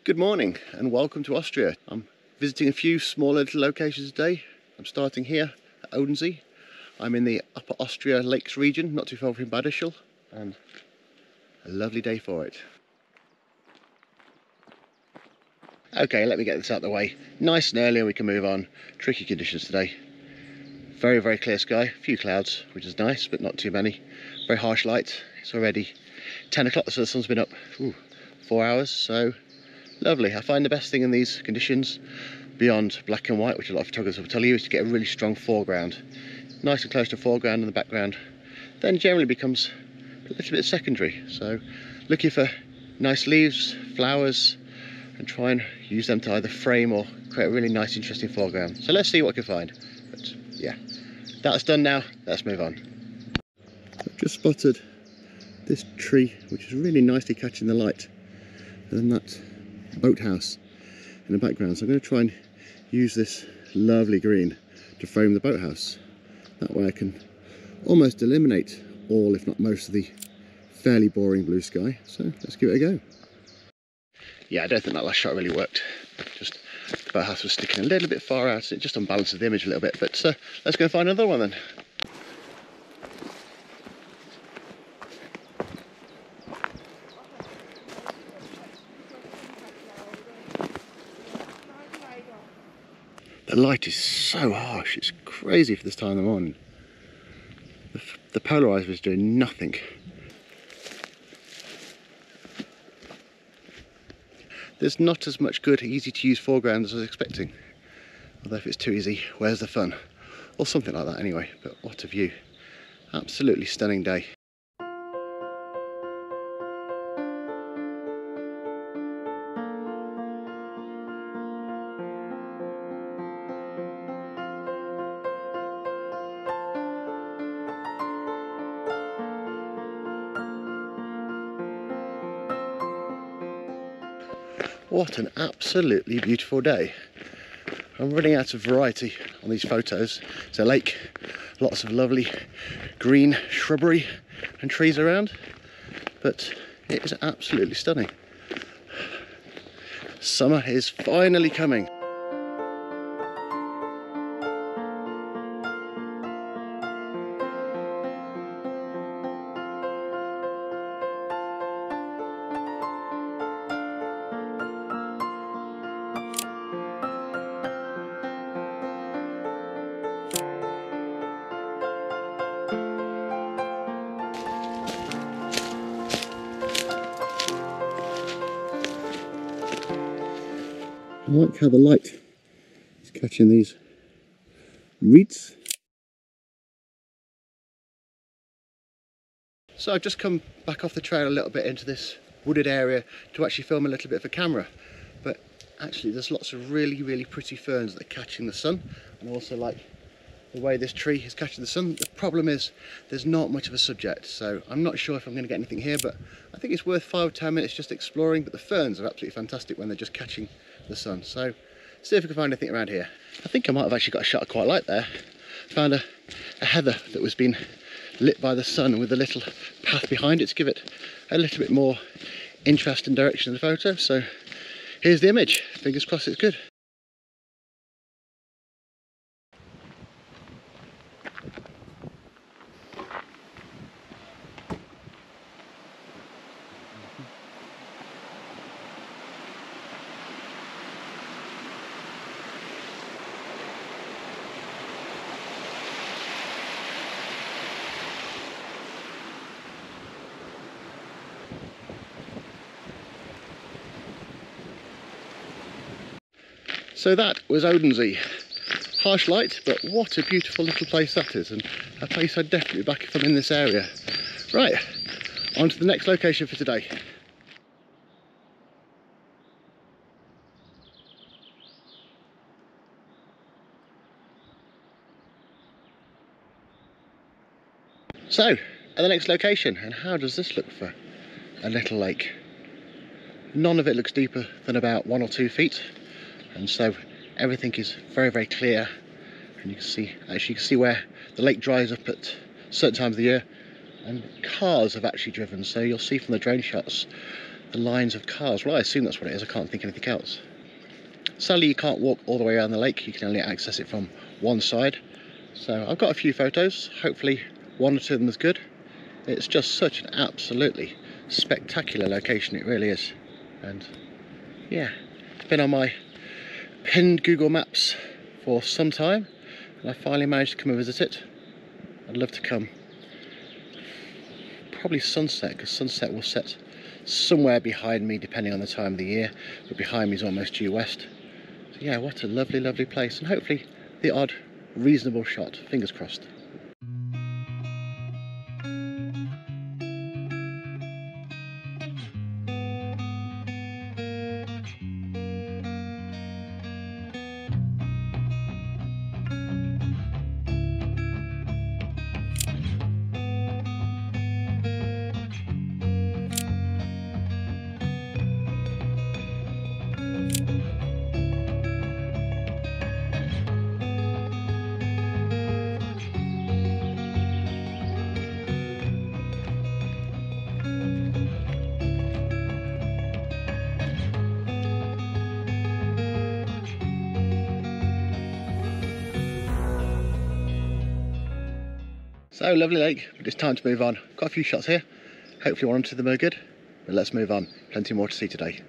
Good morning and welcome to Austria. I'm visiting a few small little locations today. I'm starting here at Odensee. I'm in the Upper Austria Lakes region, not too far from Bad Ischl, and a lovely day for it. Okay, let me get this out of the way. Nice and early and we can move on. Tricky conditions today. Very, very clear sky, a few clouds, which is nice, but not too many. Very harsh light. It's already 10 o'clock, so the sun's been up 4 hours, so lovely. I find the best thing in these conditions, beyond black and white, which a lot of photographers will tell you, is to get a really strong foreground. Nice and close to foreground, and the background then generally becomes a little bit secondary. So looking for nice leaves, flowers, and try and use them to either frame or create a really nice, interesting foreground. So let's see what we can find. But yeah, that's done now. Let's move on. I've just spotted this tree, which is really nicely catching the light, and then that boathouse in the background. So I'm going to try and use this lovely green to frame the boathouse. That way I can almost eliminate all, if not most, of the fairly boring blue sky. So let's give it a go. Yeah, I don't think that last shot really worked. Just the boathouse was sticking a little bit far out, so it just unbalances the image a little bit. But let's go and find another one then. The light is so harsh, it's crazy for this time of the morning. The polarizer is doing nothing. There's not as much good, easy to use foreground as I was expecting. Although if it's too easy, where's the fun? Or something like that anyway, but what a view. Absolutely stunning day. What an absolutely beautiful day. I'm running out of variety on these photos. It's a lake, lots of lovely green shrubbery and trees around, but it is absolutely stunning. Summer is finally coming. I like how the light is catching these reeds. So I've just come back off the trail a little bit into this wooded area to actually film a little bit for camera. But actually there's lots of really, really pretty ferns that are catching the sun, and also like the way this tree is catching the sun. The problem is there's not much of a subject, so I'm not sure if I'm going to get anything here, but I think it's worth 5 or 10 minutes just exploring. But the ferns are absolutely fantastic when they're just catching the sun. So see if we can find anything around here. I think I might have actually got a shot I quite like there. Found a heather that was being lit by the sun with a little path behind it to give it a little bit more interest and direction in the photo. So here's the image. Fingers crossed it's good. So that was Odensee. Harsh light, but what a beautiful little place that is, and a place I'd definitely back if I'm in this area. Right, on to the next location for today. So, at the next location, and how does this look for a little lake? None of it looks deeper than about 1 or 2 feet, and so everything is very, very clear, and you can see, actually you can see where the lake dries up at certain times of the year, and cars have actually driven, so you'll see from the drone shots the lines of cars. Well, I assume that's what it is. I can't think anything else. Sadly, you can't walk all the way around the lake. You can only access it from one side. So I've got a few photos. Hopefully one or two of them is good. It's just such an absolutely spectacular location. It really is. And yeah, it's been on my pinned Google Maps for some time, and I finally managed to come and visit it. I'd love to come. Probably sunset, because sunset will set somewhere behind me depending on the time of the year, but behind me is almost due west. So yeah, what a lovely, lovely place, and hopefully the odd reasonable shot, fingers crossed. So, lovely lake, but it's time to move on. Got a few shots here. Hopefully one or two of them are good, but let's move on. Plenty more to see today.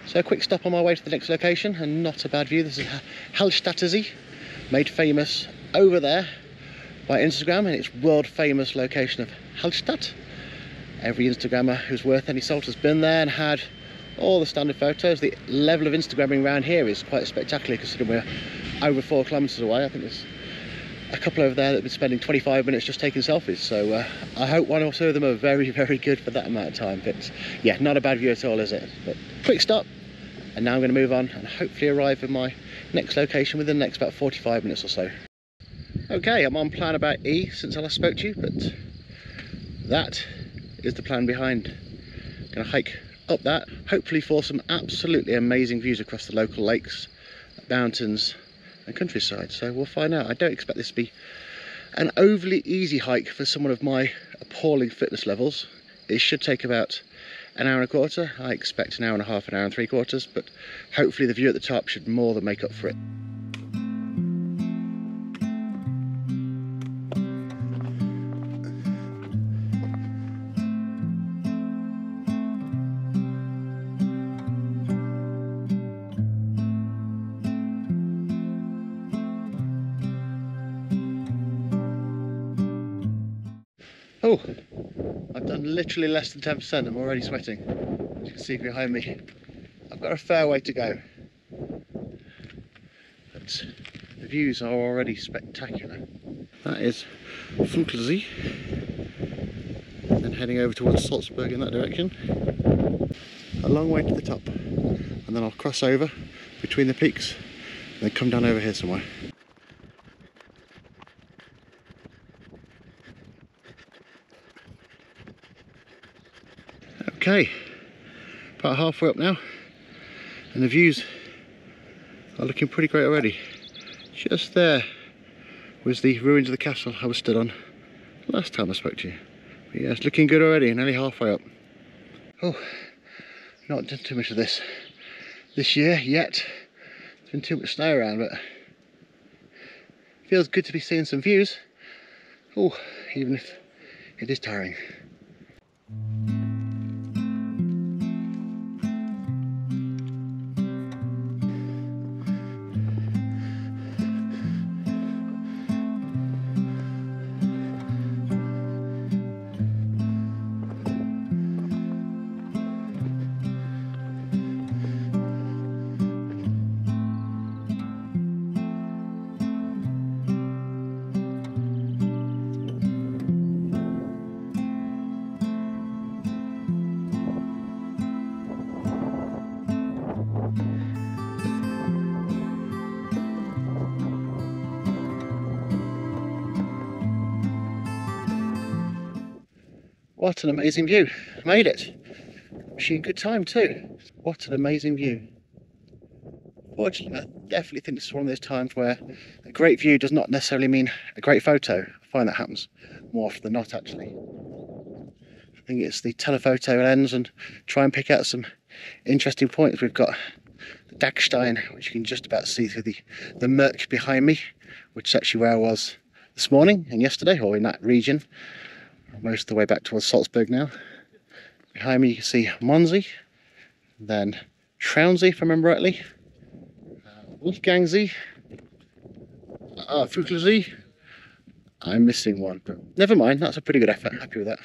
So a quick stop on my way to the next location, and not a bad view. This is Hallstattersee, made famous over there by Instagram, and its world famous location of Hallstatt. Every Instagrammer who's worth any salt has been there and had all the standard photos. The level of Instagramming around here is quite spectacular considering we're over 4 kilometres away. I think there's a couple over there that have been spending 25 minutes just taking selfies, so I hope one or two of them are very, very good for that amount of time. But yeah, not a bad view at all, is it? But quick stop, and now I'm going to move on and hopefully arrive at my next location within the next about 45 minutes or so. Okay, I'm on plan about E since I last spoke to you, but that is the plan behind. Going to hike up that, hopefully for some absolutely amazing views across the local lakes, mountains and countryside. So we'll find out. I don't expect this to be an overly easy hike for someone of my appalling fitness levels. It should take about an hour and a quarter. I expect an hour and a half, an hour and 3/4, but hopefully the view at the top should more than make up for it. Oh, I've done literally less than 10%. I'm already sweating, as you can see behind me. I've got a fair way to go, but the views are already spectacular. That is Funklesee, then heading over towards Salzburg in that direction. A long way to the top, and then I'll cross over between the peaks and then come down over here somewhere. Okay, about halfway up now, and the views are looking pretty great already. Just there was the ruins of the castle I was stood on last time I spoke to you. But yeah, it's looking good already, nearly halfway up. Oh, not done too much of this year yet. There's been too much snow around, but it feels good to be seeing some views. Oh, even if it is tiring. What an amazing view. I made it. Actually in good time too. What an amazing view. Fortunately, I definitely think this is one of those times where a great view does not necessarily mean a great photo. I find that happens more often than not, actually. I think it's the telephoto lens, and try and pick out some interesting points. We've got the Dagstein, which you can just about see through the murk behind me, which is actually where I was this morning and yesterday, or in that region, most of the way back towards Salzburg now. Behind me you can see Monzi, then Traunsee if I remember rightly, Wolfgangsee, Fuglesee. I'm missing one, but never mind, that's a pretty good effort, happy with that.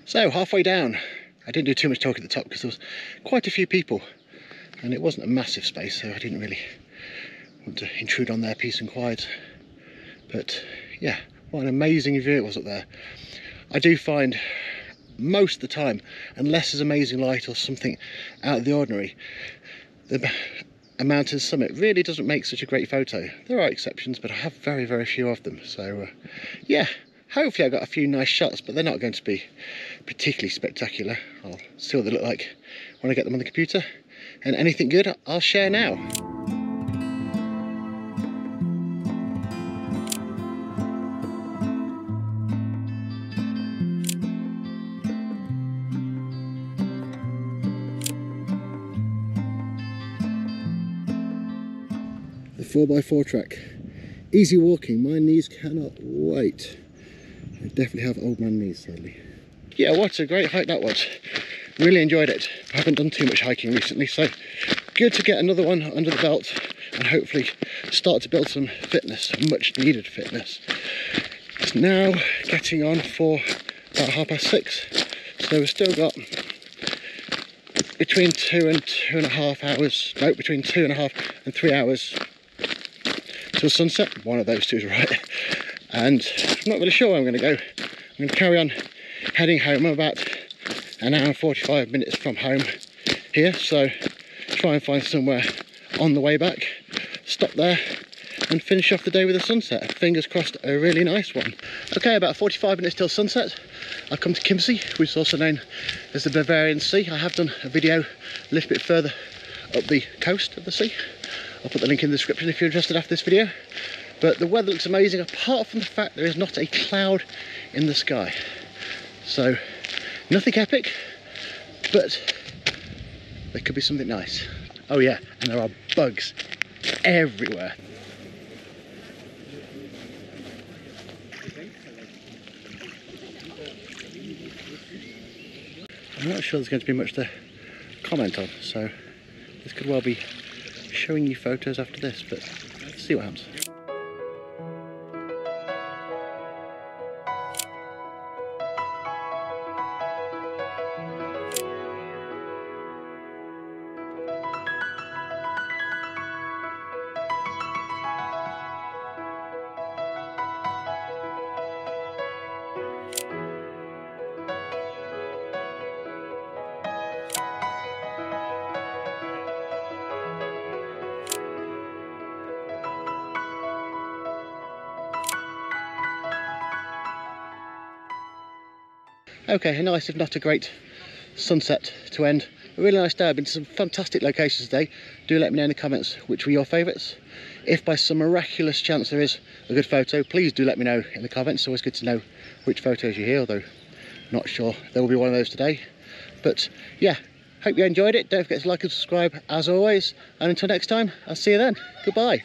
So halfway down, I didn't do too much talk at the top because there was quite a few people and it wasn't a massive space, so I didn't really want to intrude on their peace and quiet. But yeah, what an amazing view it was up there. I do find most of the time, unless there's amazing light or something out of the ordinary, a mountain summit really doesn't make such a great photo. There are exceptions, but I have very few of them. So yeah, hopefully I got a few nice shots, but they're not going to be particularly spectacular. I'll see what they look like when I get them on the computer, and anything good I'll share now. The 4x4 track, easy walking, my knees cannot wait. I definitely have old man knees sadly. Yeah, what a great hike that was. Really enjoyed it. I haven't done too much hiking recently, so good to get another one under the belt and hopefully start to build some fitness, much needed fitness. It's now getting on for about 6:30, so we've still got between 2 and 2.5 hours, no, between 2.5 and 3 hours till sunset. One of those two is right. And I'm not really sure where I'm going to go. I'm going to carry on heading home. I'm about an hour and 45 minutes from home here, so try and find somewhere on the way back, stop there and finish off the day with a sunset. Fingers crossed, a really nice one. Okay, about 45 minutes till sunset. I've come to Chiemsee, which is also known as the Bavarian Sea. I have done a video a little bit further up the coast of the sea. I'll put the link in the description if you're interested after this video. But the weather looks amazing, apart from the fact there is not a cloud in the sky. So, nothing epic, but there could be something nice. Oh yeah, and there are bugs everywhere. I'm not sure there's going to be much to comment on, so this could well be showing you photos after this, but let's see what happens. Okay, a nice if not a great sunset to end a really nice day. I've been to some fantastic locations today. Do let me know in the comments which were your favourites. If by some miraculous chance there is a good photo, please do let me know in the comments. It's always good to know which photos you hear, although not sure there will be one of those today. But yeah, hope you enjoyed it. Don't forget to like and subscribe as always, and until next time, I'll see you then. Goodbye.